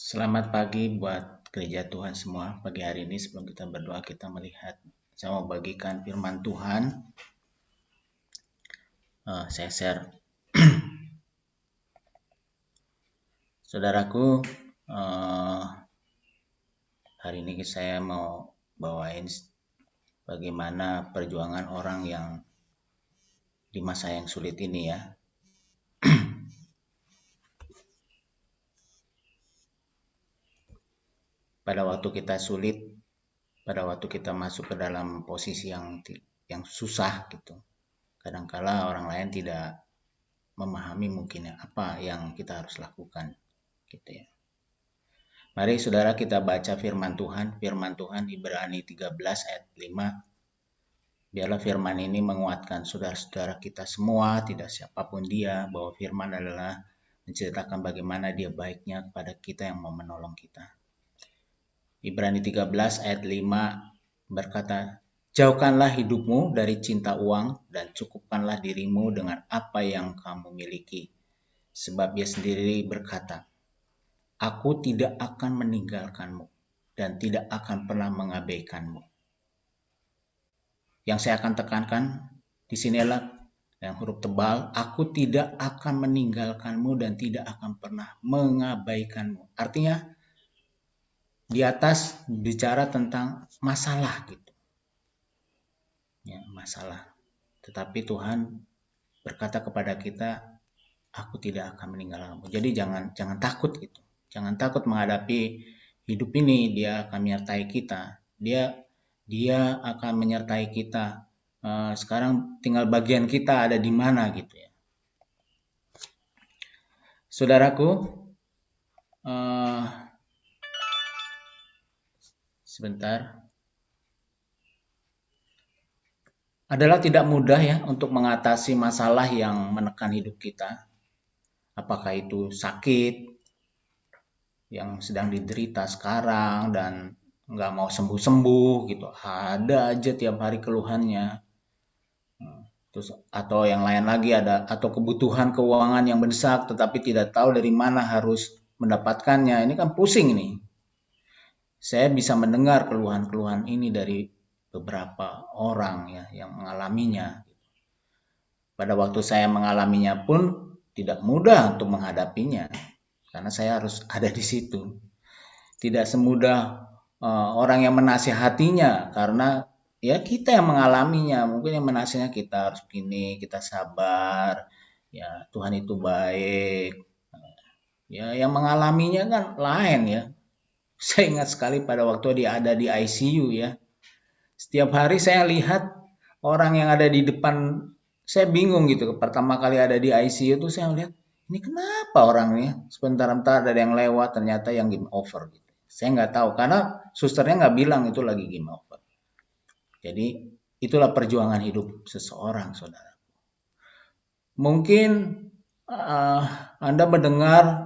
Selamat pagi buat gereja Tuhan semua. Pagi hari ini sebelum kita berdoa, kita melihat, saya mau bagikan firman Tuhan. Saya share. Saudaraku, hari ini saya mau bawain bagaimana perjuangan orang yang di masa yang sulit ini ya. Pada waktu kita sulit, pada waktu kita masuk ke dalam posisi yang susah gitu, kadangkala orang lain tidak memahami mungkin apa yang kita harus lakukan gitu ya. Mari saudara kita baca firman Tuhan Ibrani 13 ayat 5. Biarlah firman ini menguatkan saudara-saudara kita semua, tidak siapapun dia, bahwa firman adalah menceritakan bagaimana dia baiknya kepada kita yang mau menolong kita. Ibrani 13 ayat 5 berkata, "Jauhkanlah hidupmu dari cinta uang dan cukupkanlah dirimu dengan apa yang kamu miliki." Sebab dia sendiri berkata, "Aku tidak akan meninggalkanmu dan tidak akan pernah mengabaikanmu." Yang saya akan tekankan di sini adalah yang huruf tebal, "Aku tidak akan meninggalkanmu dan tidak akan pernah mengabaikanmu." Artinya di atas bicara tentang masalah gitu. Ya, masalah. Tetapi Tuhan berkata kepada kita, "Aku tidak akan meninggalkanmu." Jadi jangan takut gitu. Jangan takut menghadapi hidup ini, dia akan menyertai kita. Dia akan menyertai kita. Sekarang tinggal bagian kita ada di mana gitu ya. Saudaraku, sebentar. Adalah tidak mudah ya untuk mengatasi masalah yang menekan hidup kita. Apakah itu sakit yang sedang diderita sekarang dan nggak mau sembuh-sembuh gitu, ada aja tiap hari keluhannya. Terus atau yang lain lagi ada, atau kebutuhan keuangan yang mendesak tetapi tidak tahu dari mana harus mendapatkannya. Ini kan pusing nih. Saya bisa mendengar keluhan-keluhan ini dari beberapa orang ya yang mengalaminya. Pada waktu saya mengalaminya pun tidak mudah untuk menghadapinya karena saya harus ada di situ. Tidak semudah orang yang menasihatinya karena ya kita yang mengalaminya. Mungkin yang menasihatinya kita harus begini, kita sabar, ya Tuhan itu baik. Ya yang mengalaminya kan lain ya. Saya ingat sekali pada waktu dia ada di ICU ya. Setiap hari saya lihat orang yang ada di depan, saya bingung gitu. Pertama kali ada di ICU tuh saya lihat, ini kenapa orangnya sebentar-bentar ada yang lewat, ternyata yang game over gitu. Saya nggak tahu karena susternya nggak bilang itu lagi game over. Jadi itulah perjuangan hidup seseorang, saudara. Mungkin Anda mendengar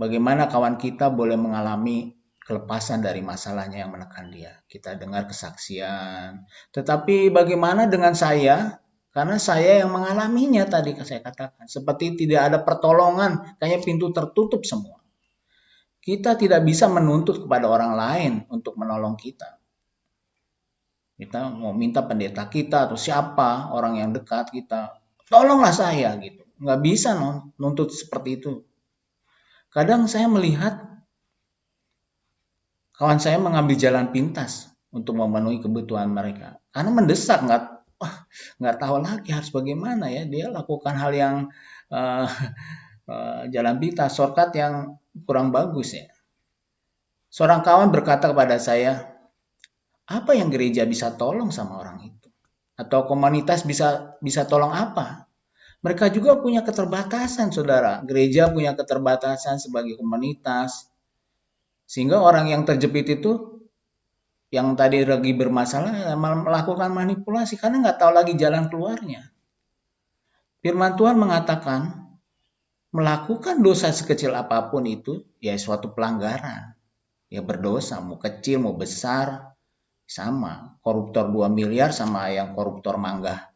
bagaimana kawan kita boleh mengalami kelepasan dari masalahnya yang menekan dia. Kita dengar kesaksian. Tetapi bagaimana dengan saya? Karena saya yang mengalaminya tadi saya katakan. Seperti tidak ada pertolongan, kayaknya pintu tertutup semua. Kita tidak bisa menuntut kepada orang lain untuk menolong kita. Kita mau minta pendeta kita atau siapa, orang yang dekat kita, tolonglah saya gitu. Nggak bisa nuntut seperti itu. Kadang saya melihat kawan saya mengambil jalan pintas untuk memenuhi kebutuhan mereka. Karena mendesak, nggak tahu lagi harus bagaimana ya. Dia lakukan hal yang jalan pintas, shortcut yang kurang bagus ya. Seorang kawan berkata kepada saya, apa yang gereja bisa tolong sama orang itu? Atau komunitas bisa tolong apa? Mereka juga punya keterbatasan, saudara. Gereja punya keterbatasan sebagai komunitas. Sehingga orang yang terjepit itu, yang tadi lagi bermasalah, melakukan manipulasi karena nggak tahu lagi jalan keluarnya. Firman Tuhan mengatakan, melakukan dosa sekecil apapun itu, ya suatu pelanggaran. Ya berdosa, mau kecil, mau besar, sama. Koruptor 2 miliar sama yang koruptor mangga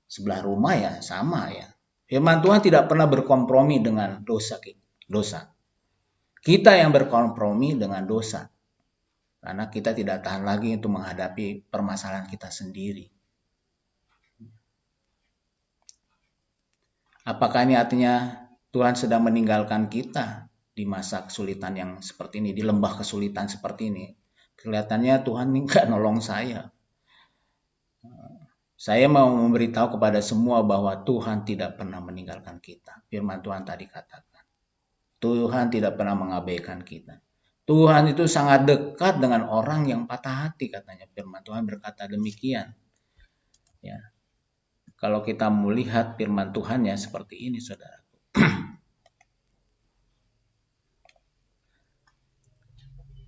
sebelah rumah ya sama ya. Firman Tuhan tidak pernah berkompromi dengan dosa. Kita yang berkompromi dengan dosa. Karena kita tidak tahan lagi untuk menghadapi permasalahan kita sendiri. Apakah ini artinya Tuhan sedang meninggalkan kita di masa kesulitan yang seperti ini, di lembah kesulitan seperti ini? Kelihatannya Tuhan ini nggak nolong saya. Saya mau memberitahu kepada semua bahwa Tuhan tidak pernah meninggalkan kita. Firman Tuhan tadi katakan. Tuhan tidak pernah mengabaikan kita. Tuhan itu sangat dekat dengan orang yang patah hati, katanya. Firman Tuhan berkata demikian. Ya. Kalau kita melihat firman Tuhan ya seperti ini, saudara.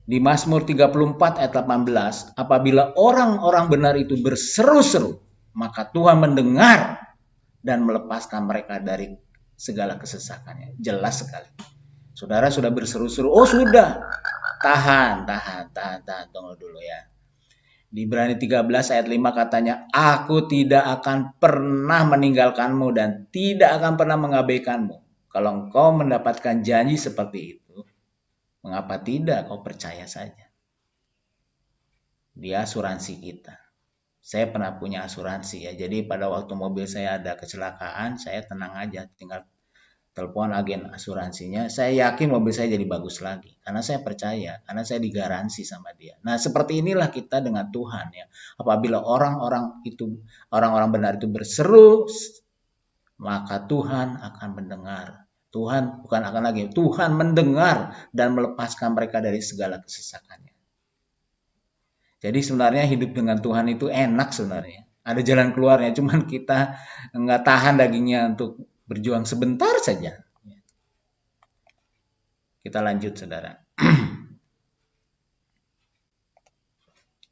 Di Mazmur 34 ayat 18, apabila orang-orang benar itu berseru-seru, maka Tuhan mendengar dan melepaskan mereka dari segala kesesakannya. Jelas sekali. Saudara sudah berseru-seru, oh sudah, tahan, tunggu dulu ya. Di Ibrani 13 ayat 5 katanya, aku tidak akan pernah meninggalkanmu dan tidak akan pernah mengabaikanmu. Kalau engkau mendapatkan janji seperti itu, mengapa tidak kau percaya saja? Dia asuransi kita. Saya pernah punya asuransi ya, jadi pada waktu mobil saya ada kecelakaan, saya tenang aja, tinggal telepon agen asuransinya, saya yakin mobil saya jadi bagus lagi. Karena saya percaya, karena saya digaransi sama dia. Nah seperti inilah kita dengan Tuhan ya. Apabila orang-orang benar itu berseru, maka Tuhan akan mendengar. Tuhan bukan akan lagi, Tuhan mendengar dan melepaskan mereka dari segala kesesakannya. Jadi sebenarnya hidup dengan Tuhan itu enak sebenarnya. Ada jalan keluarnya, cuman kita nggak tahan dagingnya untuk berjuang sebentar saja. Kita lanjut, saudara.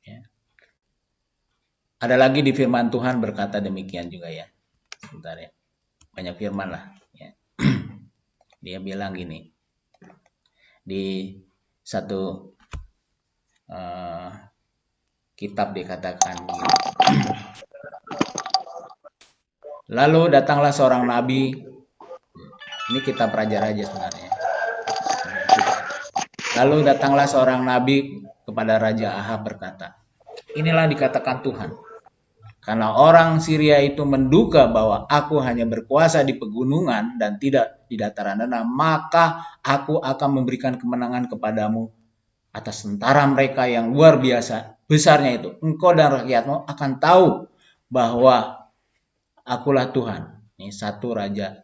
Ya. Ada lagi di firman Tuhan berkata demikian juga ya. Sebentar ya. Banyak firman lah. Ya. Dia bilang gini. Di satu kitab dikatakan gini. Lalu datanglah seorang nabi. Ini kitab Raja-Raja sebenarnya. Lalu datanglah seorang nabi kepada Raja Ahab berkata, inilah dikatakan Tuhan. Karena orang Syria itu menduga bahwa aku hanya berkuasa di pegunungan dan tidak di dataran rendah, maka aku akan memberikan kemenangan kepadamu atas tentara mereka yang luar biasa besarnya itu. Engkau dan rakyatmu akan tahu bahwa akulah Tuhan. Ini 1 Raja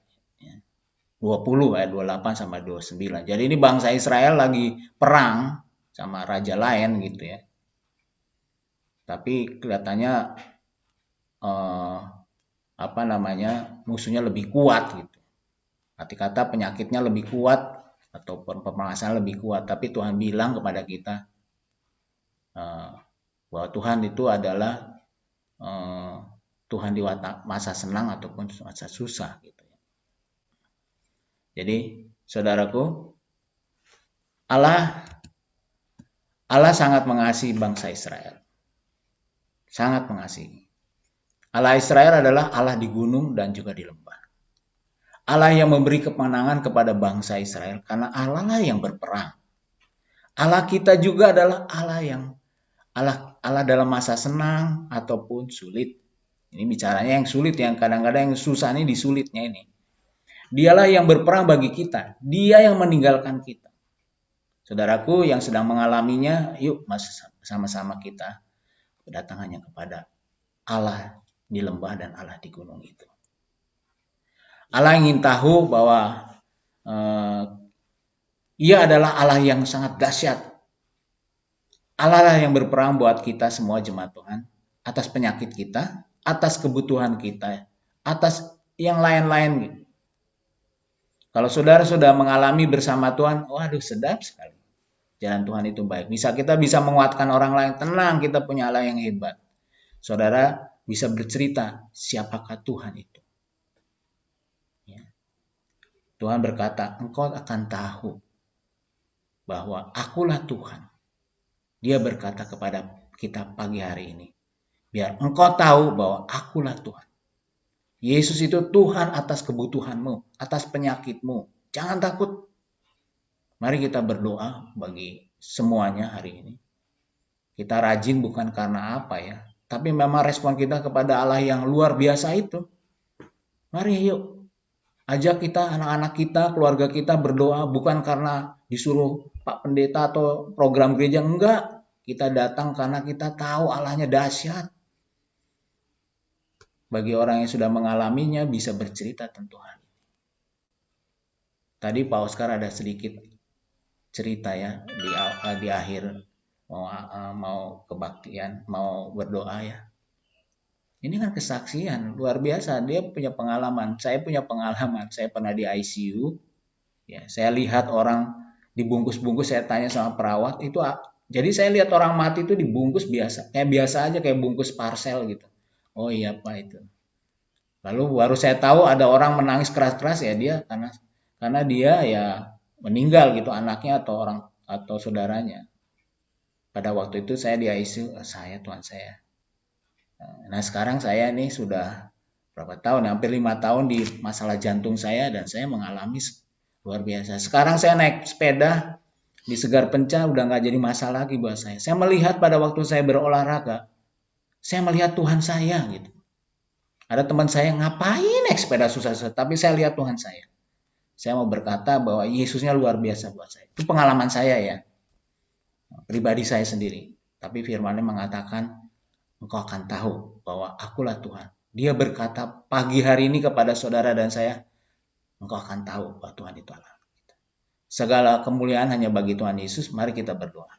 20 ayat 28 sampai 29. Jadi ini bangsa Israel lagi perang sama raja lain gitu ya. Tapi kelihatannya musuhnya lebih kuat gitu. Arti kata penyakitnya lebih kuat ataupun permasalahan lebih kuat. Tapi Tuhan bilang kepada kita bahwa Tuhan itu adalah Tuhan di masa senang ataupun masa susah gitu. Jadi saudaraku, Allah sangat mengasihi bangsa Israel. Sangat mengasihi. Allah Israel adalah Allah di gunung dan juga di lembah. Allah yang memberi kemenangan kepada bangsa Israel karena Allah lah yang berperang. Allah kita juga adalah Allah dalam masa senang ataupun sulit. Ini bicaranya yang sulit, yang kadang-kadang yang susah ini di sulitnya ini. Dialah yang berperang bagi kita. Dia yang meninggalkan kita. Saudaraku yang sedang mengalaminya, yuk sama-sama kita berdatangannya kepada Allah di lembah dan Allah di gunung itu. Allah ingin tahu bahwa Ia adalah Allah yang sangat dahsyat. Allah lah yang berperang buat kita semua jemaat Tuhan. Atas penyakit kita, atas kebutuhan kita, atas yang lain-lain gitu. Kalau saudara sudah mengalami bersama Tuhan, waduh sedap sekali. Jalan Tuhan itu baik. Kita bisa menguatkan orang lain. Tenang, kita punya Allah yang hebat. Saudara bisa bercerita siapakah Tuhan itu. Ya. Tuhan berkata, engkau akan tahu bahwa akulah Tuhan. Dia berkata kepada kita pagi hari ini. Biar engkau tahu bahwa akulah Tuhan. Yesus itu Tuhan atas kebutuhanmu, atas penyakitmu. Jangan takut. Mari kita berdoa bagi semuanya hari ini. Kita rajin bukan karena apa ya, tapi memang respon kita kepada Allah yang luar biasa itu. Mari yuk, ajak kita, anak-anak kita, keluarga kita berdoa bukan karena disuruh Pak Pendeta atau program gereja, enggak. Kita datang karena kita tahu Allahnya dahsyat. Bagi orang yang sudah mengalaminya bisa bercerita tentang Tuhan. Tadi Pak Oscar ada sedikit cerita ya di akhir mau kebaktian, mau berdoa ya. Ini kan kesaksian luar biasa. Dia punya pengalaman, saya punya pengalaman. Saya pernah di ICU. Ya, saya lihat orang dibungkus-bungkus. Saya tanya sama perawat itu. Jadi saya lihat orang mati itu dibungkus biasa, kayak biasa aja, kayak bungkus parcel gitu. Oh iya Pak itu. Lalu baru saya tahu ada orang menangis keras-keras ya, dia karena dia ya meninggal gitu, anaknya atau orang atau saudaranya. Pada waktu itu saya di ICU, saya Tuhan saya. Nah sekarang saya nih sudah berapa tahun, hampir 5 tahun di masalah jantung saya, dan saya mengalami luar biasa. Sekarang saya naik sepeda di Segar Penca udah nggak jadi masalah lagi buat saya. Saya melihat pada waktu saya berolahraga, saya melihat Tuhan saya gitu. Ada teman saya ngapain naik sepeda susah-susah, tapi saya lihat Tuhan saya. Saya mau berkata bahwa Yesusnya luar biasa buat saya. Itu pengalaman saya ya, pribadi saya sendiri. Tapi firman-Nya mengatakan, engkau akan tahu bahwa akulah Tuhan. Dia berkata pagi hari ini kepada saudara dan saya, engkau akan tahu bahwa Tuhan itu Allah. Segala kemuliaan hanya bagi Tuhan Yesus. Mari kita berdoa.